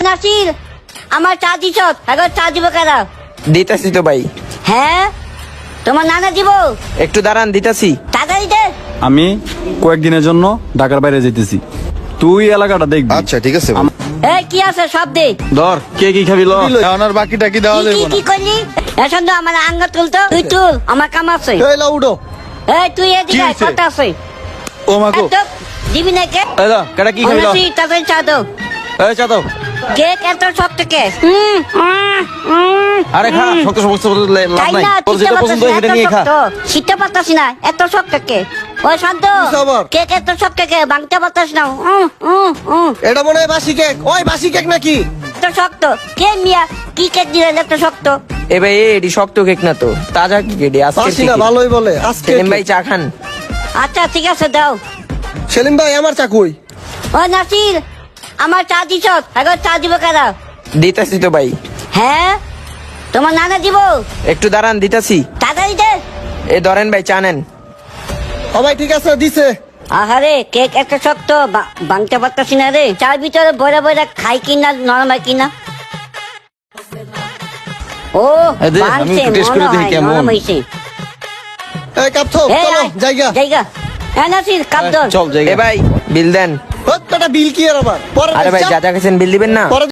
নাসির, আমার চা দিছ, এখন চা দিব কেন? দিতাছি তো ভাই, হ্যাঁ, তোমার নানা দিব, একটু দাঁড়ান দিতাছি। তাড়াতাড়ি দে। আমি কয়েকদিনের জন্য ঢাকার বাইরে যেতেছি, তুই এলাকাটা দেখবি। আচ্ছা ঠিক আছে ভাই। এই কি আছে সব দে। ধর কে কি খাবি ল। এখন আর বাকি টাকি দেওয়া কি যাবে কি না। করলি? এখন তো আমার আঙ্গা তুলতো, তুই তুল, আমার কাম আছে। এই লাও উঠো। এই তুই এদিকে কি আয়, হয়েছে? কথা আছে। ও মা গো। এত দিবি না কে? এই দাও, কেডা কি ও খাবি ল। নাসির, তাড়াতাড়ি চা দাও। এই চা দাও। কেক এত শক্ত কে? আরে খা, শক্ত শক্ত লাভ তাই নাই, না, তোর শীতে যেটা পছন্দ পারতাছি হয় না, সেটা এত নিয়ে খা। শক্ত। শীতে পারতাছি না, এত শক্ত কে? ও শান্ত, কি খবর? কেক এত শক্ত কে? ভাঙতে পারতাস না। এটা মনে হয় বাসি কেক। ওই বাসি কেক নাকি? এত শক্ত কে মিয়া? কি কেক দিলেন এত শক্ত? এ ভাই এটি শক্ত কেক না তো, তাজা কেক এটি আজকে। বাসি না, ভালোই বলে আজকে। সেলিম ভাই চা খান। আচ্ছা ঠিক আছে দাও। সেলিম ভাই আমার চাকুই। ও নাসির, আমার চা দিছ, এখন চা দিব কেন? দিতাছি তো ভাই, হ্যাঁ, তোমার নানা দিব, একটু দাঁড়ান দিতাছি। তাড়াতাড়ি দে। এ ধরেন ভাই চা নেন। ও ভাই ঠিক আছে দিছে। আহারে কেক এত শক্ত, ভাঙতে পারতাছি না রে। চার ভিতরে বড় বড় খাই কিনা নরম হয় কিনা। ও এই দে, আমি ভাঙছে, একটু taste করে মনে দেখি হয় কেমন। নরম হয়েছে। এই কাপছো এই চলো আয়, জায়গা। জায়গা। হ্যাঁ নাসির, কাপ ধর। চল এ জায়গা। ভাই বিল দেন। হট, কটা বিল কি আর আবার পরে আরে ভাই দিচ্ছা? যা যা খেয়েছেন বিল দিবেন না। পরে